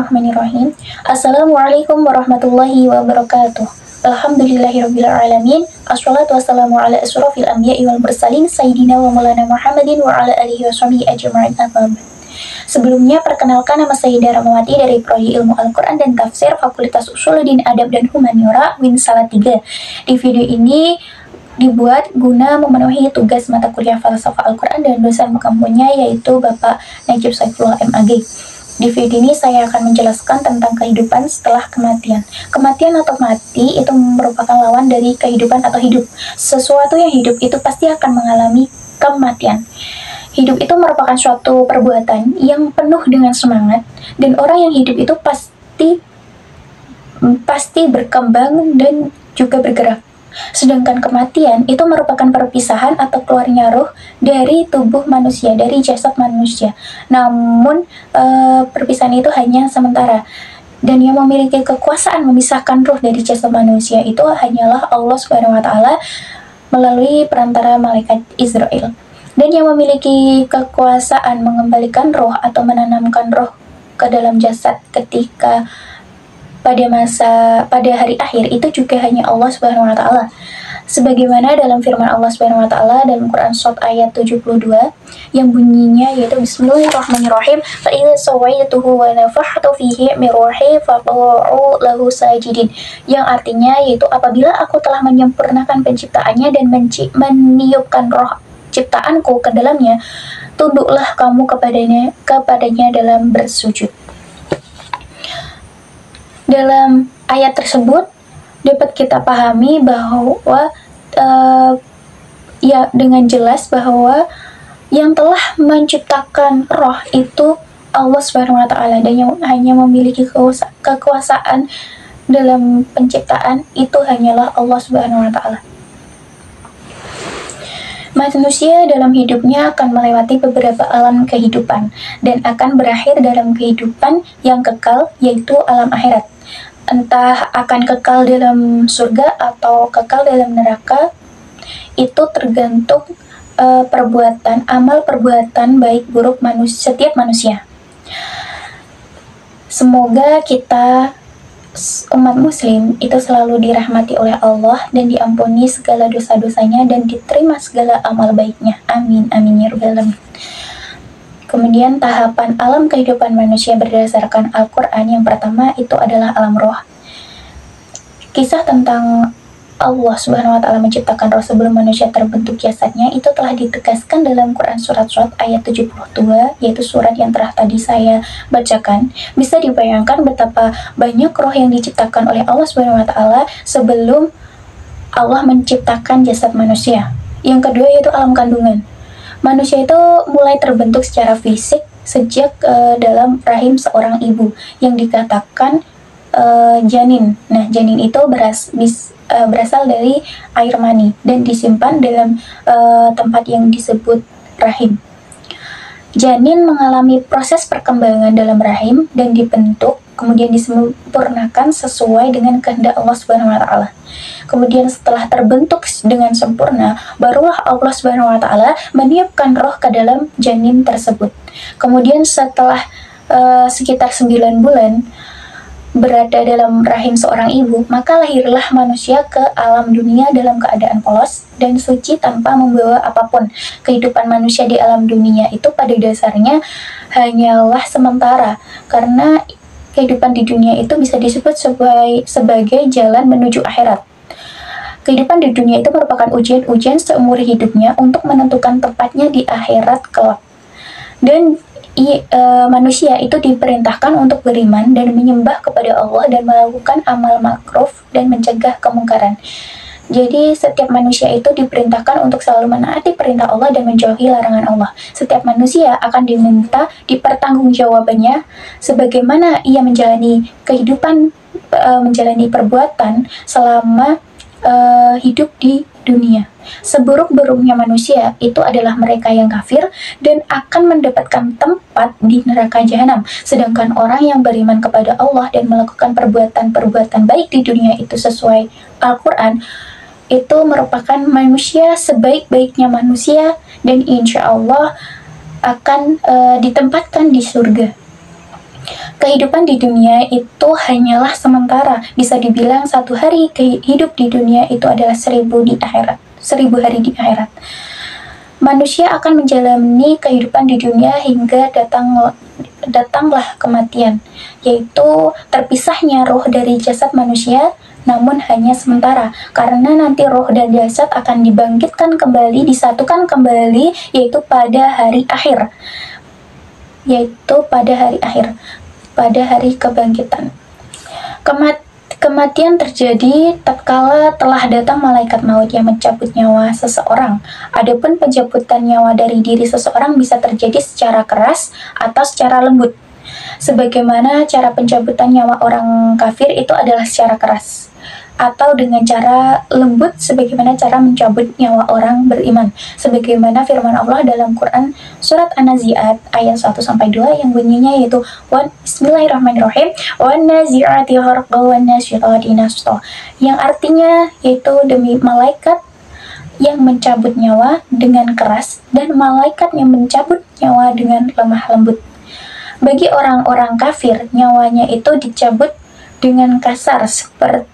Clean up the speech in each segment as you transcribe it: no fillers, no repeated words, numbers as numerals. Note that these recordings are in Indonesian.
Bismillahirrahmanirrahim. Assalamualaikum warahmatullahi wabarakatuh. Alhamdulillahirrabbilalamin. Assalatu wassalamu ala asrofil anbiya'i wal mursalin Sayyidina wa maulana Muhammadin wa ala alihi wa sahbihi ajma'in. Sebelumnya, perkenalkan, nama saya Rahmawati dari Prodi Ilmu Al-Quran dan Tafsir Fakultas Usuluddin Adab dan Humaniora Win Salatiga. Di video ini dibuat guna memenuhi tugas mata kuliah Falsafah Al-Quran dan dosen kampusnya yaitu Bapak Najib Saifullah MAG. Di video ini saya akan menjelaskan tentang kehidupan setelah kematian. Kematian atau mati itu merupakan lawan dari kehidupan atau hidup. Sesuatu yang hidup itu pasti akan mengalami kematian. Hidup itu merupakan suatu perbuatan yang penuh dengan semangat, dan orang yang hidup itu pasti berkembang dan juga bergerak. Sedangkan kematian itu merupakan perpisahan atau keluarnya roh dari tubuh manusia, dari jasad manusia. Namun perpisahan itu hanya sementara, dan yang memiliki kekuasaan memisahkan roh dari jasad manusia itu hanyalah Allah Subhanahu wa Ta'ala melalui perantara malaikat Israel. Dan yang memiliki kekuasaan mengembalikan roh atau menanamkan roh ke dalam jasad ketika pada hari akhir itu juga hanya Allah Subhanahu wa Ta'ala. Sebagaimana dalam firman Allah Subhanahu wa Ta'ala dalam Quran Surat ayat 72 yang bunyinya yaitu Bismillahirrahmanirrahim, fa idza sawaituhu wa nafakhtu fihi min ruhi faqa'u lahu sajidin, yang artinya yaitu apabila aku telah menyempurnakan penciptaannya dan meniupkan roh ciptaanku ke dalamnya, tunduklah kamu kepadanya dalam bersujud. Dalam ayat tersebut dapat kita pahami bahwa dengan jelas bahwa yang telah menciptakan roh itu Allah Subhanahu wa Ta'ala, dan yang hanya memiliki kekuasaan dalam penciptaan itu hanyalah Allah Subhanahu wa Ta'ala. Manusia dalam hidupnya akan melewati beberapa alam kehidupan dan akan berakhir dalam kehidupan yang kekal, yaitu alam akhirat. Entah akan kekal dalam surga atau kekal dalam neraka, itu tergantung amal perbuatan baik buruk setiap manusia. Semoga kita umat muslim itu selalu dirahmati oleh Allah dan diampuni segala dosa-dosanya dan diterima segala amal baiknya. Amin, amin ya rabbal alamin. Kemudian tahapan alam kehidupan manusia berdasarkan Al-Quran yang pertama itu adalah alam roh. Kisah tentang Allah Subhanahu wa Ta'ala menciptakan roh sebelum manusia terbentuk jasadnya itu telah ditegaskan dalam Quran Surat ayat 72, yaitu surat yang telah tadi saya bacakan. Bisa dibayangkan betapa banyak roh yang diciptakan oleh Allah Subhanahu wa Ta'ala sebelum Allah menciptakan jasad manusia. Yang kedua yaitu alam kandungan. Manusia itu mulai terbentuk secara fisik sejak dalam rahim seorang ibu yang dikatakan janin. Nah, janin itu berasal dari air mani dan disimpan dalam tempat yang disebut rahim. Janin mengalami proses perkembangan dalam rahim dan dibentuk, kemudian disempurnakan sesuai dengan kehendak Allah Subhanahu wa Ta'ala. Kemudian setelah terbentuk dengan sempurna, barulah Allah Subhanahu wa Ta'ala meniupkan roh ke dalam janin tersebut. Kemudian setelah sekitar 9 bulan berada dalam rahim seorang ibu, maka lahirlah manusia ke alam dunia dalam keadaan polos dan suci tanpa membawa apapun. Kehidupan manusia di alam dunia itu pada dasarnya hanyalah sementara, karena kehidupan di dunia itu bisa disebut sebagai jalan menuju akhirat. Kehidupan di dunia itu merupakan ujian-ujian seumur hidupnya untuk menentukan tempatnya di akhirat kelak. Dan manusia itu diperintahkan untuk beriman dan menyembah kepada Allah dan melakukan amal makruf dan mencegah kemungkaran. Jadi setiap manusia itu diperintahkan untuk selalu menaati perintah Allah dan menjauhi larangan Allah. Setiap manusia akan diminta dipertanggungjawabannya sebagaimana ia menjalani kehidupan, menjalani perbuatan selama hidup di dunia. Seburuk-buruknya manusia itu adalah mereka yang kafir dan akan mendapatkan tempat di neraka jahanam. Sedangkan orang yang beriman kepada Allah dan melakukan perbuatan-perbuatan baik di dunia itu sesuai Al-Quran, itu merupakan manusia sebaik-baiknya manusia dan insya Allah akan ditempatkan di surga. Kehidupan di dunia itu hanyalah sementara. Bisa dibilang satu hari hidup di dunia itu adalah 1000 hari di akhirat. Manusia akan menjalani kehidupan di dunia hingga datanglah kematian, yaitu terpisahnya roh dari jasad manusia, namun hanya sementara, karena nanti roh dan jasad akan dibangkitkan kembali, disatukan kembali, yaitu pada hari akhir, pada hari kebangkitan. Kematian terjadi tatkala telah datang malaikat maut yang mencabut nyawa seseorang. Adapun pencabutan nyawa dari diri seseorang bisa terjadi secara keras atau secara lembut. Sebagaimana cara pencabutan nyawa orang kafir itu adalah secara keras, atau dengan cara lembut sebagaimana cara mencabut nyawa orang beriman. Sebagaimana firman Allah dalam Quran surat An-Nazi'at ayat 1-2 yang bunyinya yaitu Bismillahirrahmanirrahim wan-nazi'ati gharqa wan-nasyitati nashta, yang artinya yaitu demi malaikat yang mencabut nyawa dengan keras dan malaikat yang mencabut nyawa dengan lemah lembut. Bagi orang-orang kafir, nyawanya itu dicabut dengan kasar, seperti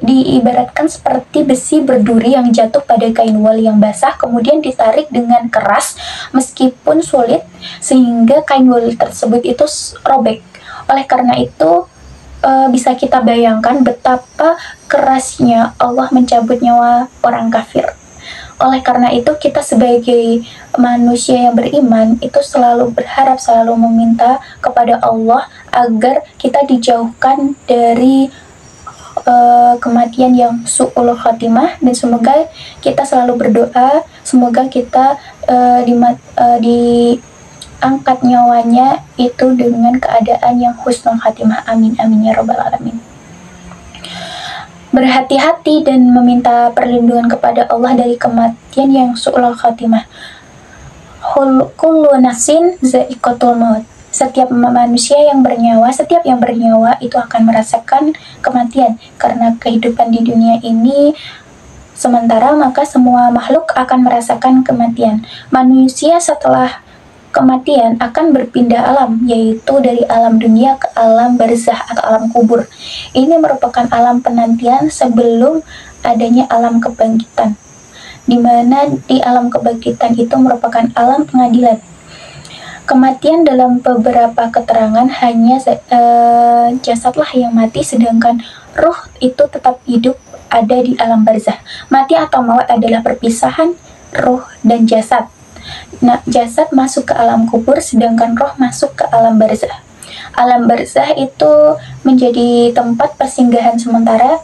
diibaratkan seperti besi berduri yang jatuh pada kain wol yang basah, kemudian ditarik dengan keras meskipun sulit, sehingga kain wol tersebut itu robek. Oleh karena itu, bisa kita bayangkan betapa kerasnya Allah mencabut nyawa orang kafir. Oleh karena itu, kita sebagai manusia yang beriman itu selalu berharap, selalu meminta kepada Allah agar kita dijauhkan dari kematian yang su'ul khatimah, dan semoga kita selalu berdoa semoga kita diangkat nyawanya itu dengan keadaan yang husnul khatimah. Amin amin ya rabbal alamin. Berhati-hati dan meminta perlindungan kepada Allah dari kematian yang su'ul khatimah. Kullu nafsin za'iqatul maut. Setiap yang bernyawa itu akan merasakan kematian. Karena kehidupan di dunia ini sementara, maka semua makhluk akan merasakan kematian. Manusia setelah kematian akan berpindah alam, yaitu dari alam dunia ke alam barzah atau alam kubur. Ini merupakan alam penantian sebelum adanya alam kebangkitan, di mana di alam kebangkitan itu merupakan alam pengadilan. Kematian dalam beberapa keterangan hanya jasadlah yang mati, sedangkan ruh itu tetap hidup ada di alam barzah. Mati atau maut adalah perpisahan ruh dan jasad. Nah, jasad masuk ke alam kubur, sedangkan roh masuk ke alam barzah. Alam barzah itu menjadi tempat persinggahan sementara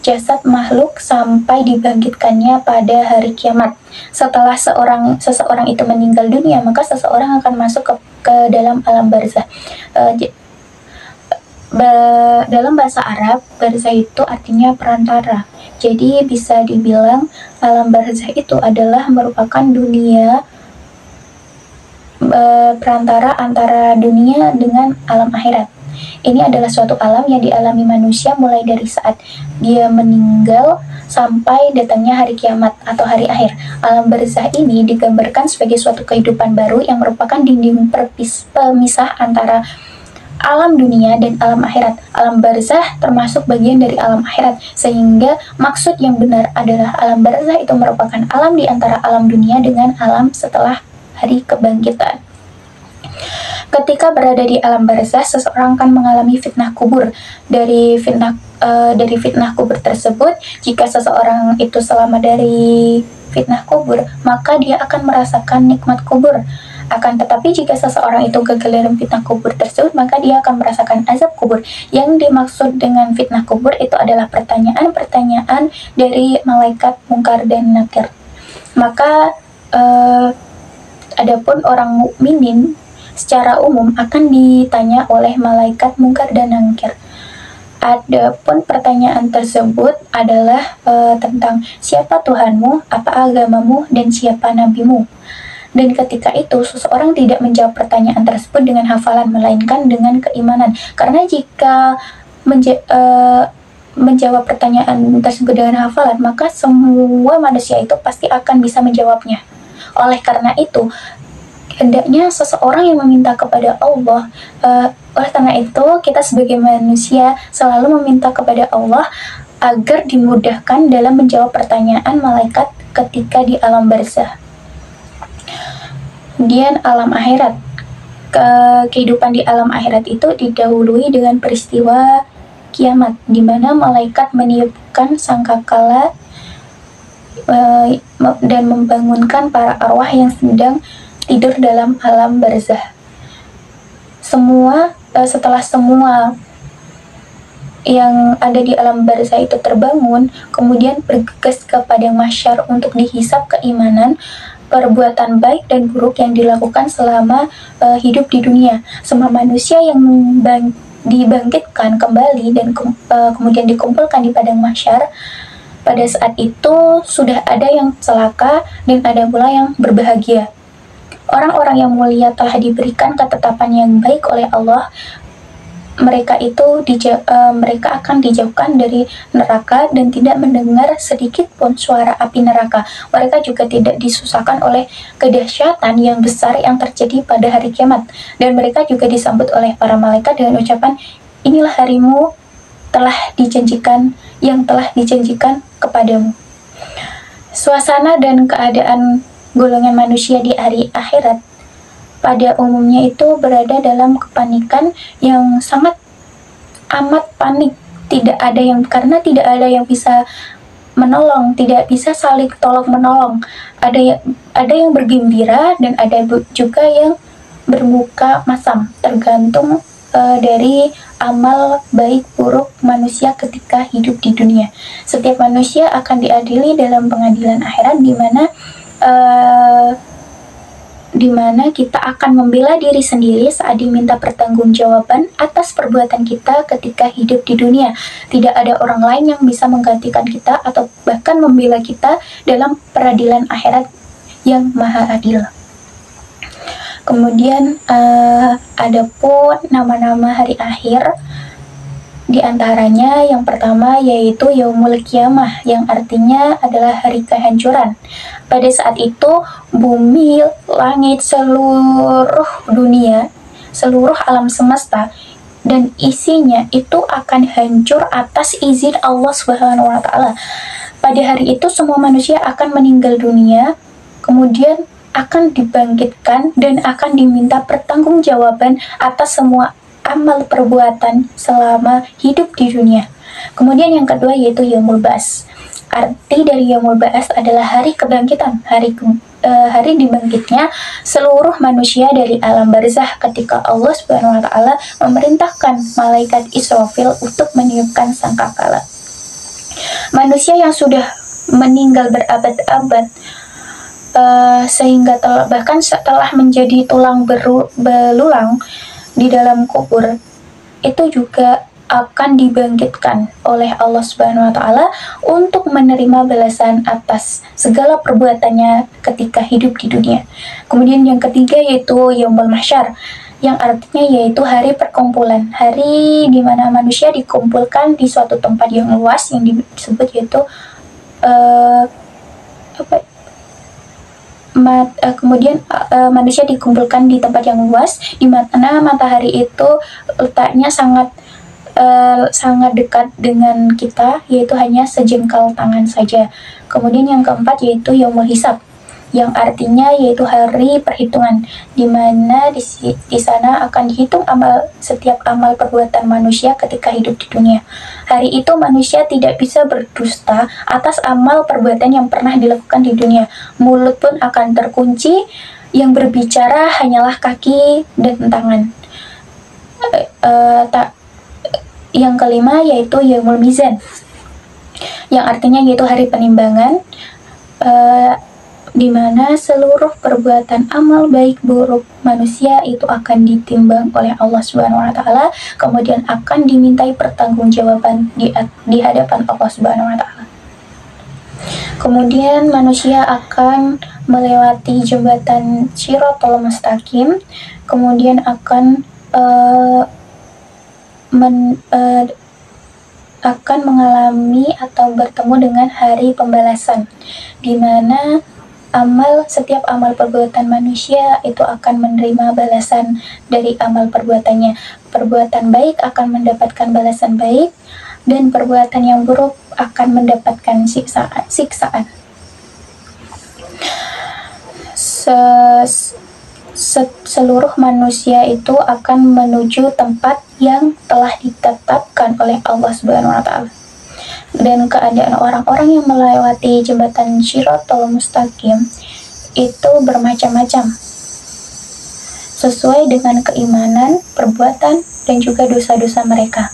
jasad makhluk sampai dibangkitkannya pada hari kiamat. Setelah seseorang itu meninggal dunia, maka seseorang akan masuk ke dalam alam barzah. Dalam bahasa Arab, barzah itu artinya perantara. Jadi bisa dibilang alam barzah itu adalah merupakan dunia perantara antara dunia dengan alam akhirat. Ini adalah suatu alam yang dialami manusia mulai dari saat dia meninggal sampai datangnya hari kiamat atau hari akhir. Alam barzah ini digambarkan sebagai suatu kehidupan baru yang merupakan dinding pemisah antara alam dunia dan alam akhirat. Alam barzah termasuk bagian dari alam akhirat, sehingga maksud yang benar adalah alam barzah itu merupakan alam di antara alam dunia dengan alam setelah hari kebangkitan. Ketika berada di alam barzah, seseorang akan mengalami fitnah kubur. Dari fitnah kubur tersebut, jika seseorang itu selamat dari fitnah kubur, maka dia akan merasakan nikmat kubur. Akan tetapi jika seseorang itu gagal dalam fitnah kubur tersebut, maka dia akan merasakan azab kubur. Yang dimaksud dengan fitnah kubur itu adalah pertanyaan-pertanyaan dari malaikat Munkar dan Nakir. Maka adapun orang mukminin secara umum akan ditanya oleh malaikat Munkar dan Nakir. Adapun pertanyaan tersebut adalah tentang siapa Tuhanmu, apa agamamu, dan siapa nabimu. Dan ketika itu seseorang tidak menjawab pertanyaan tersebut dengan hafalan, melainkan dengan keimanan. Karena jika menjawab pertanyaan tersebut dengan hafalan, maka semua manusia itu pasti akan bisa menjawabnya. Oleh karena itu, hendaknya seseorang yang meminta kepada Allah. Oleh karena itu, kita sebagai manusia selalu meminta kepada Allah agar dimudahkan dalam menjawab pertanyaan malaikat ketika di alam barzah. Kemudian alam akhirat. Kehidupan di alam akhirat itu didahului dengan peristiwa kiamat, di mana malaikat meniupkan sangkakala dan membangunkan para arwah yang sedang tidur dalam alam barzah. Setelah semua yang ada di alam barzah itu terbangun, kemudian bergegas ke padang mahsyar untuk dihisab keimanan, perbuatan baik dan buruk yang dilakukan selama hidup di dunia. Semua manusia yang dibangkitkan kembali dan kemudian dikumpulkan di padang mahsyar. Pada saat itu sudah ada yang celaka dan ada pula yang berbahagia. Orang-orang yang mulia telah diberikan ketetapan yang baik oleh Allah. Mereka akan dijauhkan dari neraka dan tidak mendengar sedikit pun suara api neraka. Mereka juga tidak disusahkan oleh kedahsyatan yang besar yang terjadi pada hari kiamat. Dan mereka juga disambut oleh para malaikat dengan ucapan, inilah harimu yang telah dijanjikan kepadamu. Suasana dan keadaan golongan manusia di hari akhirat pada umumnya itu berada dalam kepanikan yang sangat amat panik. Karena tidak ada yang bisa menolong, tidak bisa saling tolong menolong. Ada yang bergembira dan ada juga yang bermuka masam, tergantung dari amal baik buruk manusia ketika hidup di dunia. Setiap manusia akan diadili dalam pengadilan akhirat, di mana kita akan membela diri sendiri saat diminta pertanggungjawaban atas perbuatan kita ketika hidup di dunia. Tidak ada orang lain yang bisa menggantikan kita atau bahkan membela kita dalam peradilan akhirat yang maha adil. Kemudian ada pun nama-nama hari akhir. Di antaranya yang pertama yaitu Yaumul Qiyamah, yang artinya adalah hari kehancuran. Pada saat itu bumi, langit, seluruh dunia, seluruh alam semesta dan isinya itu akan hancur atas izin Allah Subhanahu wa taala. Pada hari itu semua manusia akan meninggal dunia, kemudian akan dibangkitkan dan akan diminta pertanggungjawaban atas semua amal perbuatan selama hidup di dunia. Kemudian yang kedua yaitu Yaumul Ba'ats. Arti dari Yaumul Ba'ats adalah hari kebangkitan, hari dibangkitnya seluruh manusia dari alam barzah ketika Allah Subhanahu wa taala memerintahkan malaikat Israfil untuk meniupkan sangkakala. Manusia yang sudah meninggal berabad-abad sehingga bahkan setelah menjadi tulang belulang di dalam kubur, itu juga akan dibangkitkan oleh Allah Subhanahu wa taala untuk menerima balasan atas segala perbuatannya ketika hidup di dunia. Kemudian yang ketiga yaitu Yaumul Mahsyar, yang artinya yaitu hari perkumpulan, hari di mana manusia dikumpulkan di suatu tempat yang luas yang disebut yaitu kemudian manusia dikumpulkan di tempat yang luas di mana matahari itu letaknya sangat dekat dengan kita, yaitu hanya sejengkal tangan saja. Kemudian yang keempat yaitu Yaumul Hisab, yang artinya yaitu hari perhitungan, di mana di sana akan dihitung setiap amal perbuatan manusia ketika hidup di dunia. Hari itu manusia tidak bisa berdusta atas amal perbuatan yang pernah dilakukan di dunia. Mulut pun akan terkunci, yang berbicara hanyalah kaki dan tangan. Yang kelima yaitu Yaumul Mizan, yang artinya yaitu hari penimbangan, di mana seluruh perbuatan amal baik buruk manusia itu akan ditimbang oleh Allah Subhanahu wa taala, kemudian akan dimintai pertanggungjawaban di hadapan Allah Subhanahu wa taala. Kemudian manusia akan melewati jembatan Shirathul Mustaqim, kemudian akan mengalami atau bertemu dengan hari pembalasan, di mana Setiap amal perbuatan manusia itu akan menerima balasan dari amal perbuatannya. Perbuatan baik akan mendapatkan balasan baik, dan perbuatan yang buruk akan mendapatkan siksaan. Seluruh manusia itu akan menuju tempat yang telah ditetapkan oleh Allah Subhanahu wa Ta'ala. Dan keadaan orang-orang yang melewati jembatan Shiratal Mustaqim itu bermacam-macam, sesuai dengan keimanan, perbuatan, dan juga dosa-dosa mereka.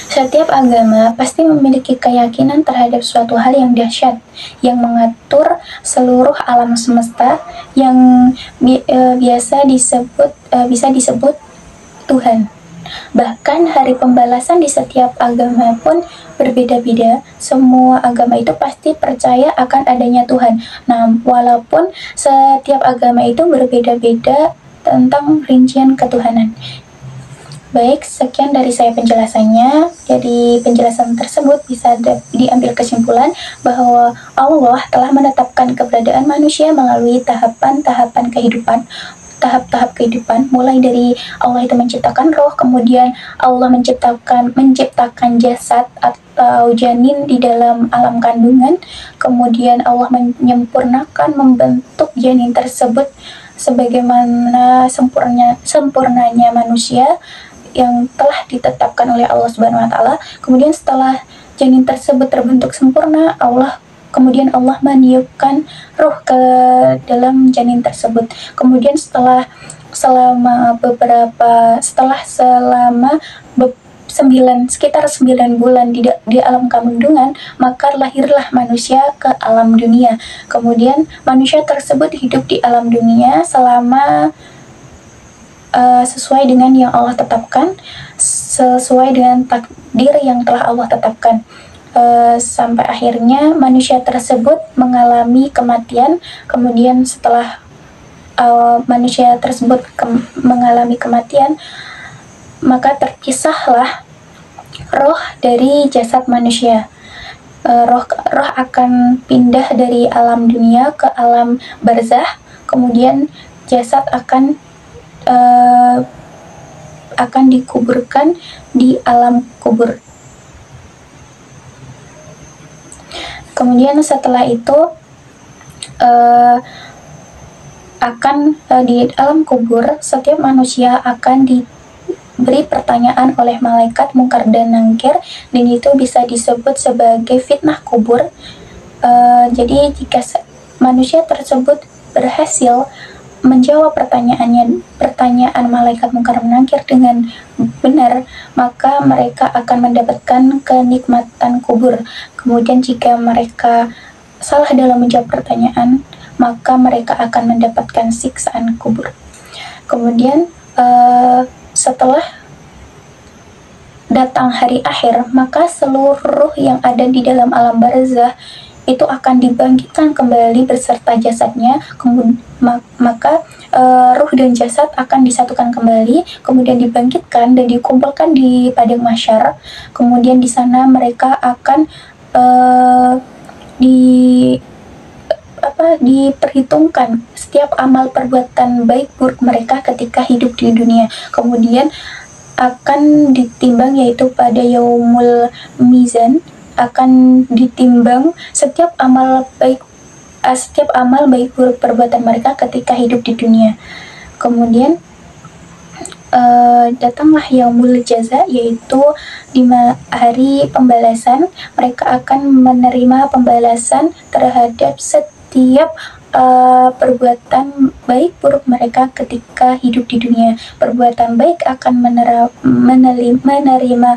Setiap agama pasti memiliki keyakinan terhadap suatu hal yang dahsyat, yang mengatur seluruh alam semesta, yang bisa disebut Tuhan. Bahkan hari pembalasan di setiap agama pun berbeda-beda. Semua agama itu pasti percaya akan adanya Tuhan. Nah, walaupun setiap agama itu berbeda-beda tentang rincian ketuhanan. Baik, sekian dari saya penjelasannya. Dari penjelasan tersebut bisa diambil kesimpulan bahwa Allah telah menetapkan keberadaan manusia melalui tahapan-tahapan kehidupan, tahap-tahap kehidupan, mulai dari Allah itu menciptakan roh, kemudian Allah menciptakan jasad atau janin di dalam alam kandungan, kemudian Allah menyempurnakan membentuk janin tersebut sebagaimana sempurnanya manusia yang telah ditetapkan oleh Allah Subhanahu wa Ta'ala. Kemudian setelah janin tersebut terbentuk sempurna, kemudian Allah meniupkan ruh ke dalam janin tersebut. Kemudian selama sekitar 9 bulan di alam kandungan, maka lahirlah manusia ke alam dunia. Kemudian manusia tersebut hidup di alam dunia selama sesuai dengan yang Allah tetapkan, sesuai dengan takdir yang telah Allah tetapkan. Sampai akhirnya manusia tersebut mengalami kematian. Kemudian setelah manusia tersebut mengalami kematian, maka terpisahlah roh dari jasad manusia. Roh akan pindah dari alam dunia ke alam barzah. Kemudian jasad akan dikuburkan di alam kubur. Kemudian setelah itu di alam kubur setiap manusia akan diberi pertanyaan oleh malaikat Munkar dan Nakir, dan itu bisa disebut sebagai fitnah kubur. Jadi jika manusia tersebut berhasil menjawab pertanyaan malaikat Munkar dan Nakir dengan benar, maka mereka akan mendapatkan kenikmatan kubur. Kemudian jika mereka salah dalam menjawab pertanyaan, maka mereka akan mendapatkan siksaan kubur. Kemudian setelah datang hari akhir, maka seluruh yang ada di dalam alam barzah itu akan dibangkitkan kembali beserta jasadnya. Maka ruh dan jasad akan disatukan kembali, kemudian dibangkitkan dan dikumpulkan di padang mahsyar. Kemudian di sana mereka akan diperhitungkan setiap amal perbuatan baik buruk mereka ketika hidup di dunia. Kemudian akan ditimbang, yaitu pada yaumul mizan akan ditimbang setiap amal baik buruk perbuatan mereka ketika hidup di dunia. Kemudian datanglah yaumul jaza, yaitu di hari pembalasan. Mereka akan menerima pembalasan terhadap setiap perbuatan baik buruk mereka ketika hidup di dunia. Perbuatan baik akan menerima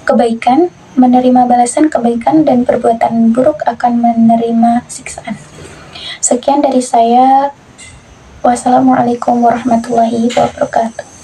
kebaikan, menerima balasan kebaikan, dan perbuatan buruk akan menerima siksaan. Sekian dari saya. Wassalamualaikum warahmatullahi wabarakatuh.